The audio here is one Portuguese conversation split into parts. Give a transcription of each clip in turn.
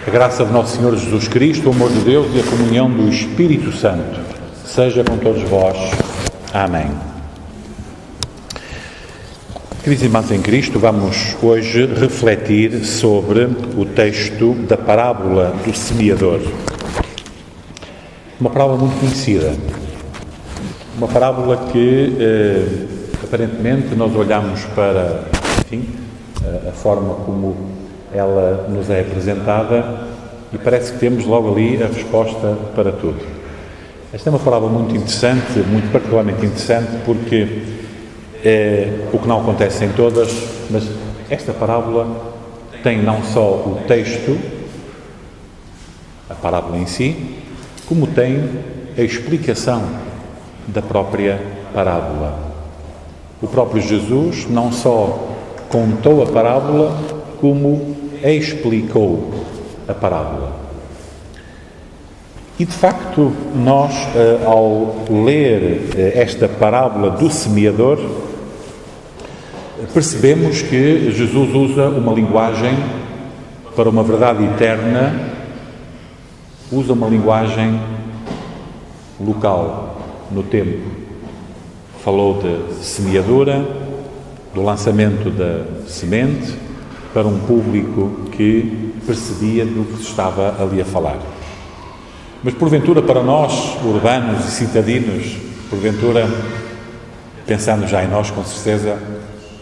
A graça de nosso Senhor Jesus Cristo, o amor de Deus e a comunhão do Espírito Santo seja com todos vós. Amém. Queridos irmãos em Cristo, vamos hoje refletir sobre o texto da parábola do semeador. Uma parábola muito conhecida. Uma parábola que, aparentemente, nós olhamos para, a forma como ela nos é apresentada e parece que temos logo ali a resposta para tudo. Esta é uma parábola muito interessante, muito particularmente interessante, porque o que não acontece em todas, mas esta parábola tem não só o texto, a parábola em si, como tem a explicação da própria parábola. O próprio Jesus não só contou a parábola, como explicou a parábola. E de facto, nós, ao ler esta parábola do semeador, percebemos que Jesus usa uma linguagem para uma verdade eterna, usa uma linguagem local, no tempo. Falou de semeadura, do lançamento da semente, para um público que percebia do que se estava ali a falar. Mas, porventura, para nós, urbanos e citadinos, porventura, pensando já em nós, com certeza,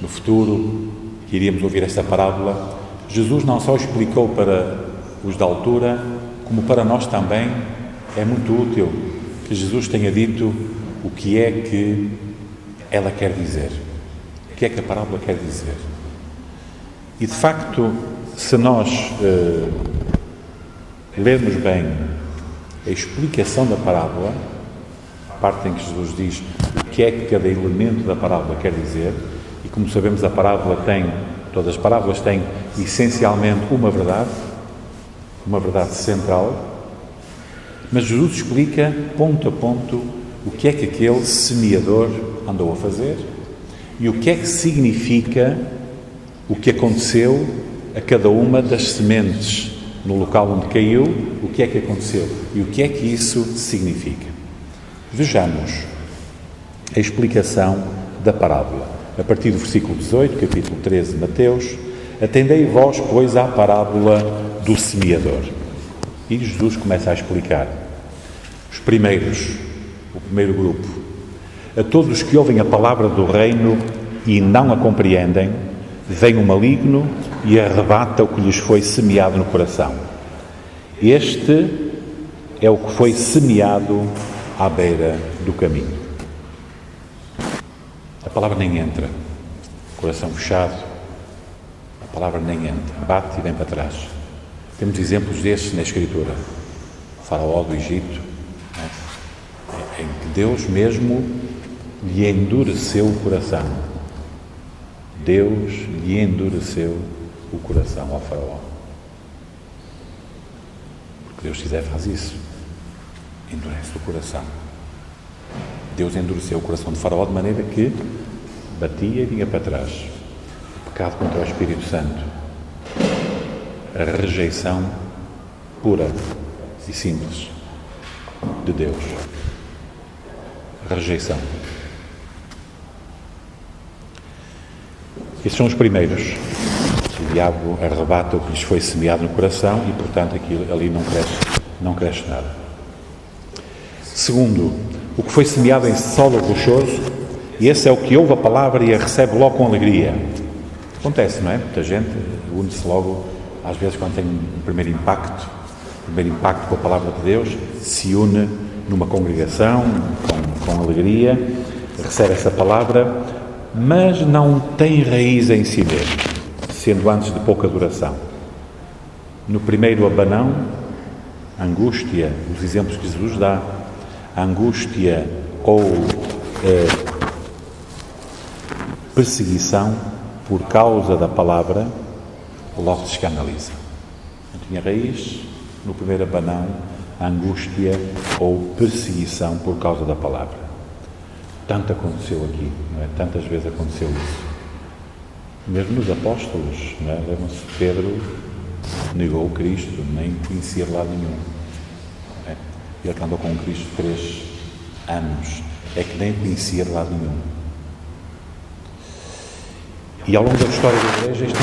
no futuro, que iríamos ouvir esta parábola, Jesus não só explicou para os da altura, como para nós também é muito útil que Jesus tenha dito o que é que ela quer dizer. O que é que a parábola quer dizer? E, de facto, se nós lermos bem a explicação da parábola, a parte em que Jesus diz o que é que cada elemento da parábola quer dizer, e como sabemos a parábola tem, todas as parábolas têm essencialmente uma verdade central, mas Jesus explica ponto a ponto o que é que aquele semeador andou a fazer e o que é que significa o que aconteceu a cada uma das sementes no local onde caiu, o que é que aconteceu e o que é que isso significa. Vejamos a explicação da parábola. A partir do versículo 18, capítulo 13 de Mateus: atendei vós, pois, à parábola do semeador. E Jesus começa a explicar. O primeiro grupo. A todos os que ouvem a palavra do reino e não a compreendem, vem o maligno e arrebata o que lhes foi semeado no coração. Este é o que foi semeado à beira do caminho. A palavra nem entra. Coração fechado, a palavra nem entra. Bate e vem para trás. Temos exemplos destes na Escritura. O faraó do Egito, em que Deus mesmo lhe endureceu o coração. Deus lhe endureceu o coração ao faraó. Porque Deus, se quiser, faz isso. Endurece o coração. Deus endureceu o coração de faraó de maneira que batia e vinha para trás. O pecado contra o Espírito Santo. A rejeição pura e simples de Deus. A rejeição. Esses são os primeiros. O diabo arrebata o que lhes foi semeado no coração e, portanto, aquilo ali não cresce nada. Segundo, o que foi semeado em solo rochoso, e esse é o que ouve a palavra e a recebe logo com alegria. Acontece, não é? Muita gente une-se logo, às vezes, quando tem um primeiro impacto com a palavra de Deus, se une numa congregação com alegria, recebe essa palavra, mas não tem raiz em si mesmo, sendo antes de pouca duração. No primeiro abanão, a angústia, os exemplos que Jesus dá, a angústia ou perseguição por causa da palavra, logo se escandaliza. Não tinha raiz, no primeiro abanão, a angústia ou perseguição por causa da palavra. Tanto aconteceu aqui, não é? Tantas vezes aconteceu isso. Mesmo nos apóstolos, não é? Lembram-se, Pedro negou Cristo, nem conhecia de lado nenhum. Ele que andou com Cristo 3 anos, é que nem conhecia de lado nenhum. E ao longo da história da Igreja isto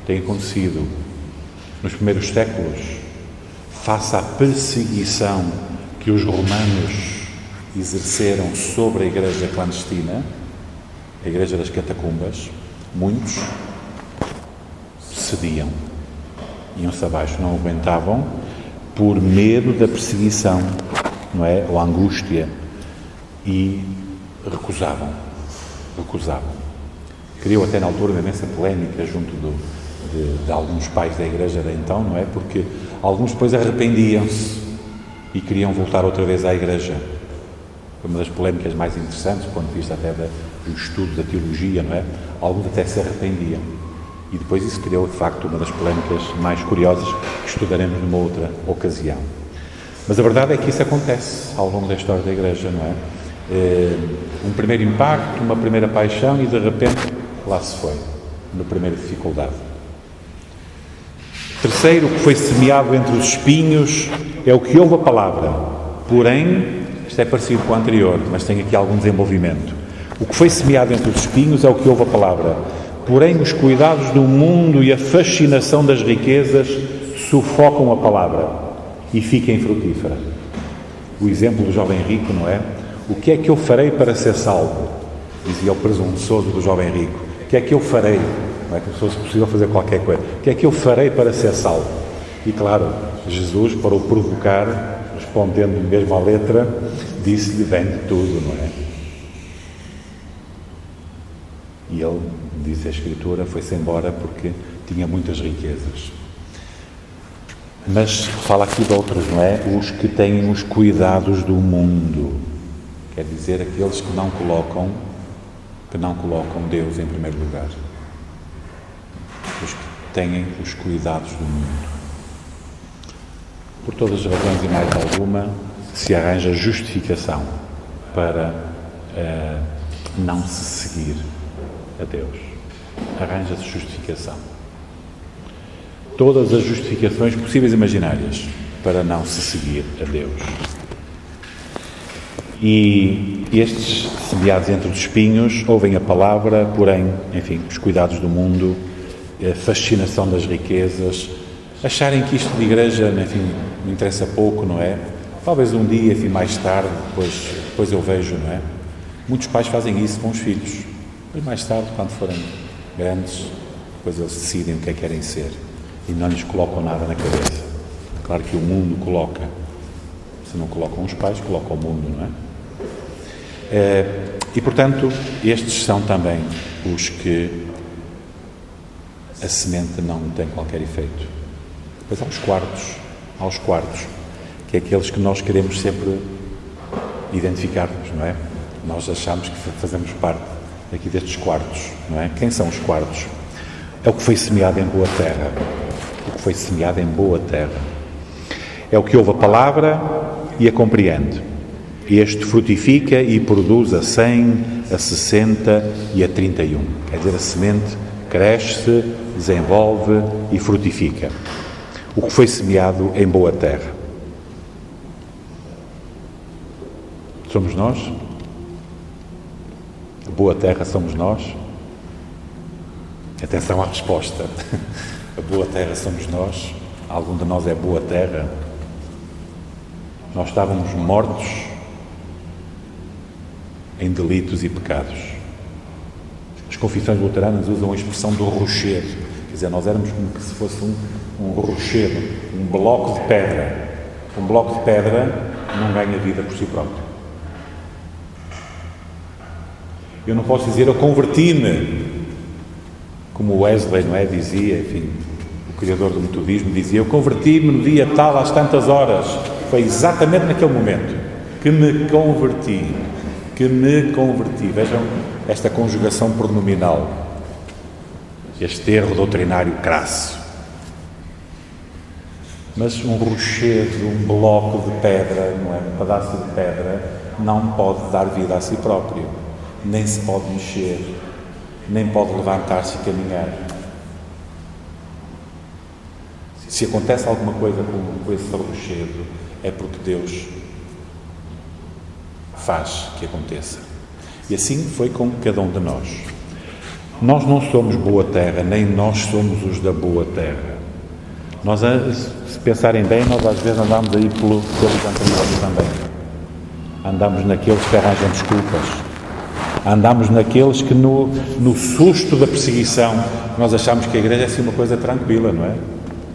tem acontecido nos primeiros séculos, face à perseguição que os romanos exerceram sobre a Igreja clandestina, a Igreja das Catacumbas, muitos cediam, iam-se abaixo, não aguentavam, por medo da perseguição, não é? Ou a angústia, e recusavam. Criou até na altura uma imensa polémica junto de alguns pais da Igreja de então, não é? Porque alguns depois arrependiam-se e queriam voltar outra vez à Igreja. Foi uma das polémicas mais interessantes, do ponto de vista até do estudo da teologia, não é? Alguns até se arrependiam. E depois isso criou, de facto, uma das polémicas mais curiosas que estudaremos numa outra ocasião. Mas a verdade é que isso acontece ao longo da história da Igreja, não é? Um primeiro impacto, uma primeira paixão e, de repente, lá se foi, na primeira dificuldade. Terceiro, o que foi semeado entre os espinhos é o que ouve a palavra. Porém, isto é parecido com o anterior, mas tem aqui algum desenvolvimento. O que foi semeado entre os espinhos é o que ouve a palavra. Porém, os cuidados do mundo e a fascinação das riquezas sufocam a palavra e fica infrutífera. O exemplo do jovem rico, não é? O que é que eu farei para ser salvo? Dizia o presunçoso do jovem rico. O que é que eu farei? Não é que fosse possível fazer qualquer coisa. O que é que eu farei para ser salvo? E claro, Jesus, para o provocar, respondendo mesmo à letra, disse-lhe: vende tudo, não é? E ele, diz a Escritura, foi-se embora porque tinha muitas riquezas. Mas fala aqui de outros, não é? Os que têm os cuidados do mundo. Quer dizer, aqueles que não colocam Deus em primeiro lugar. Os que têm os cuidados do mundo. Por todas as razões e mais alguma, se arranja justificação para não se seguir a Deus. Arranja-se justificação. Todas as justificações possíveis e imaginárias para não se seguir a Deus. E estes, semeados entre os espinhos, ouvem a palavra, porém, enfim, os cuidados do mundo, a fascinação das riquezas, acharem que isto de igreja, enfim, me interessa pouco, não é? Talvez um dia, enfim, mais tarde, depois eu vejo, não é? Muitos pais fazem isso com os filhos. Depois, mais tarde, quando forem grandes, depois eles decidem o que é que querem ser e não lhes colocam nada na cabeça. Claro que o mundo coloca. Se não colocam os pais, colocam o mundo, não é? E, portanto, estes são também os que a semente não tem qualquer efeito. Depois há os quartos, que é aqueles que nós queremos sempre identificar-nos, não é? Nós achamos que fazemos parte aqui destes quartos, não é? Quem são os quartos? É o que foi semeado em boa terra. O que foi semeado em boa terra. É o que ouve a palavra e a compreende. Este frutifica e produz a 100, a 60 e a 31. Quer dizer, a semente cresce, desenvolve e frutifica. O que foi semeado em boa terra. Somos nós? A boa terra somos nós? Atenção à resposta. A boa terra somos nós? Algum de nós é boa terra? Nós estávamos mortos em delitos e pecados. As confissões luteranas usam a expressão do rochedo. Quer dizer, nós éramos como se fosse um rochedo, um bloco de pedra. Um bloco de pedra não ganha vida por si próprio. Eu não posso dizer, eu converti-me, como Wesley, não é? Dizia, enfim, o criador do metodismo dizia, eu converti-me no dia tal, às tantas horas. Foi exatamente naquele momento que me converti. Vejam esta conjugação pronominal, este erro doutrinário crasso. Mas um rochedo, um bloco de pedra, não é? Um pedaço de pedra, não pode dar vida a si próprio, nem se pode mexer, nem pode levantar-se e caminhar. Se acontece alguma coisa com esse rochedo, é porque Deus faz que aconteça. E assim foi com cada um de nós. Nós não somos boa terra, nem nós somos os da boa terra. Nós, se pensarem bem, nós às vezes andamos aí pelos anteriores também. Andamos naqueles que arranjam desculpas. Andamos naqueles que no susto da perseguição, nós achamos que a igreja é assim uma coisa tranquila, não é?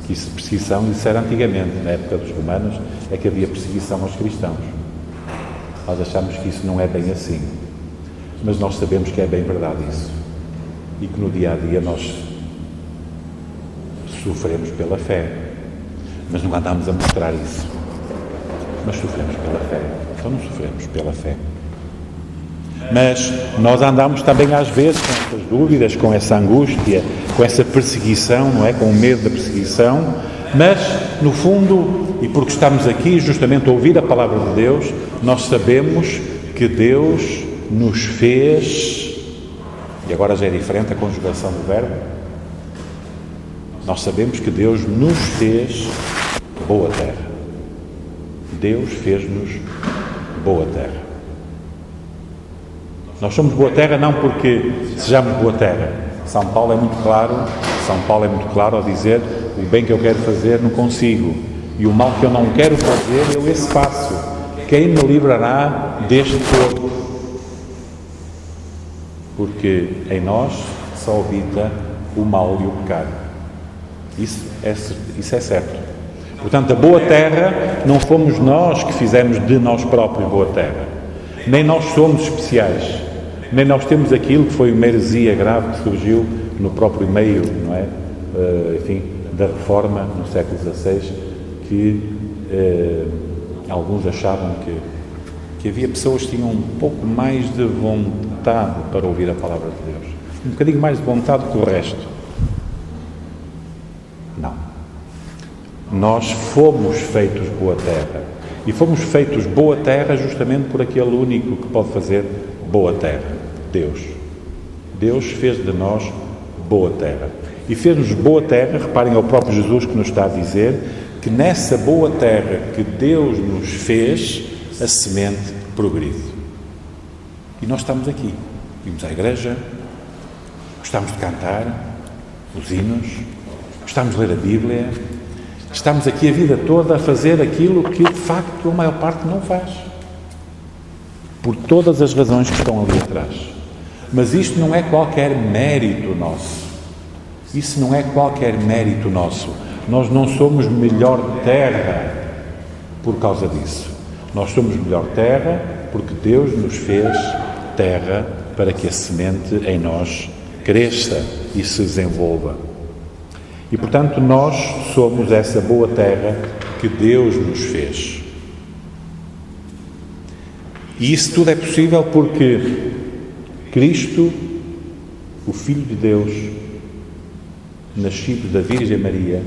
Que isso, perseguição, isso era antigamente, na época dos romanos, é que havia perseguição aos cristãos. Nós achamos que isso não é bem assim. Mas nós sabemos que é bem verdade isso. E que no dia a dia nós sofremos pela fé. Mas não andamos a mostrar isso. Mas sofremos pela fé. Então não sofremos pela fé. Mas nós andamos também às vezes com essas dúvidas, com essa angústia, com essa perseguição, não é? Com o medo da perseguição, mas no fundo, e porque estamos aqui justamente a ouvir a palavra de Deus, nós sabemos que Deus nos fez, e agora já é diferente a conjugação do verbo, nós sabemos que Deus nos fez boa terra. Deus fez-nos boa terra. Nós somos boa terra não porque sejamos boa terra. São Paulo é muito claro ao dizer: o bem que eu quero fazer não consigo, e o mal que eu não quero fazer eu esse faço. Quem me livrará deste corpo? Porque em nós só habita o mal e o pecado. Isso é certo. Portanto, a boa terra não fomos nós que fizemos de nós próprios boa terra. Nem nós somos especiais. Nem nós temos aquilo que foi uma heresia grave que surgiu no próprio meio, não é? Da Reforma, no século XVI, que alguns achavam que havia pessoas que tinham um pouco mais de vontade para ouvir a palavra de Deus. Um bocadinho mais de vontade que o resto. Não. Nós fomos feitos boa terra. E fomos feitos boa terra justamente por aquele único que pode fazer boa terra. Deus. Deus fez de nós boa terra. E fez-nos boa terra, reparem, é o próprio Jesus que nos está a dizer que nessa boa terra que Deus nos fez, a semente progride. E nós estamos aqui. Vimos à igreja, gostamos de cantar os hinos, gostamos de ler a Bíblia, estamos aqui a vida toda a fazer aquilo que, de facto, a maior parte não faz. Por todas as razões que estão ali atrás. Mas isto não é qualquer mérito nosso. Isso não é qualquer mérito nosso. Nós não somos melhor terra por causa disso. Nós somos melhor terra porque Deus nos fez terra para que a semente em nós cresça e se desenvolva. E, portanto, nós somos essa boa terra que Deus nos fez. E isso tudo é possível porque Cristo, o Filho de Deus, nascido da Virgem Maria,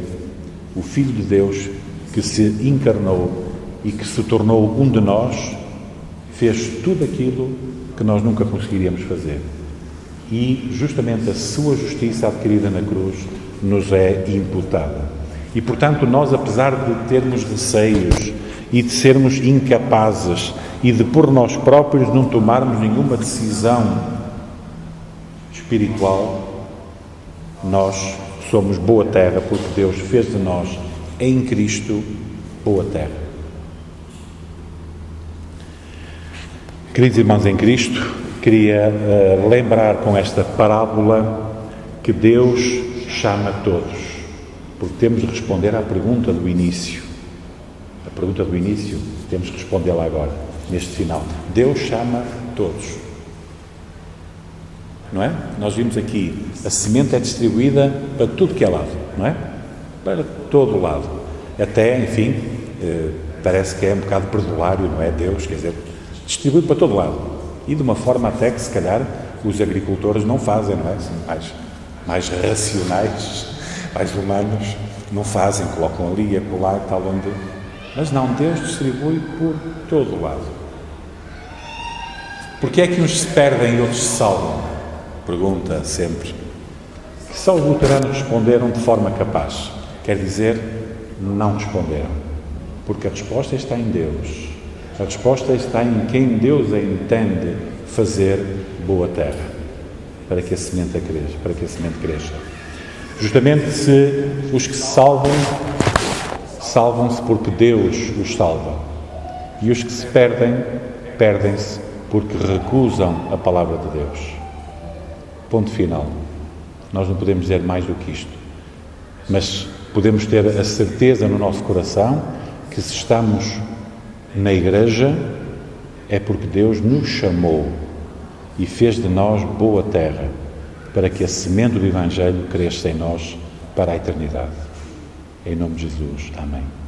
o Filho de Deus que se encarnou e que se tornou um de nós, fez tudo aquilo que nós nunca conseguiríamos fazer. E justamente a sua justiça adquirida na cruz nos é imputada. E, portanto, nós, apesar de termos receios e de sermos incapazes e de por nós próprios não tomarmos nenhuma decisão espiritual, nós somos boa terra porque Deus fez de nós, em Cristo, boa terra. Queridos irmãos em Cristo, queria lembrar com esta parábola que Deus chama todos, porque temos de responder à pergunta do início. A pergunta do início, temos de respondê-la agora, neste final. Deus chama todos. Não é? Nós vimos aqui, a semente é distribuída para tudo que é lado, não é? Para todo o lado. Até, enfim, parece que é um bocado perdulário, não é? Deus, quer dizer, distribuído para todo lado. E de uma forma até que, se calhar, os agricultores não fazem, não é? Assim, mais racionais, mais humanos, não fazem, colocam ali, acolá, tal onde... Mas não, Deus distribui por todo o lado. Porquê é que uns se perdem e outros se salvam? Pergunta sempre. Que só os luteranos responderam de forma capaz. Quer dizer, não responderam, porque a resposta está em Deus. A resposta está em quem Deus entende fazer boa terra, para que a semente cresça. Justamente se os que se salvam, salvam-se porque Deus os salva. E os que se perdem, perdem-se porque recusam a palavra de Deus. Ponto final. Nós não podemos dizer mais do que isto. Mas podemos ter a certeza no nosso coração que se estamos na igreja é porque Deus nos chamou e fez de nós boa terra para que a semente do Evangelho cresça em nós para a eternidade. Em nome de Jesus. Amém.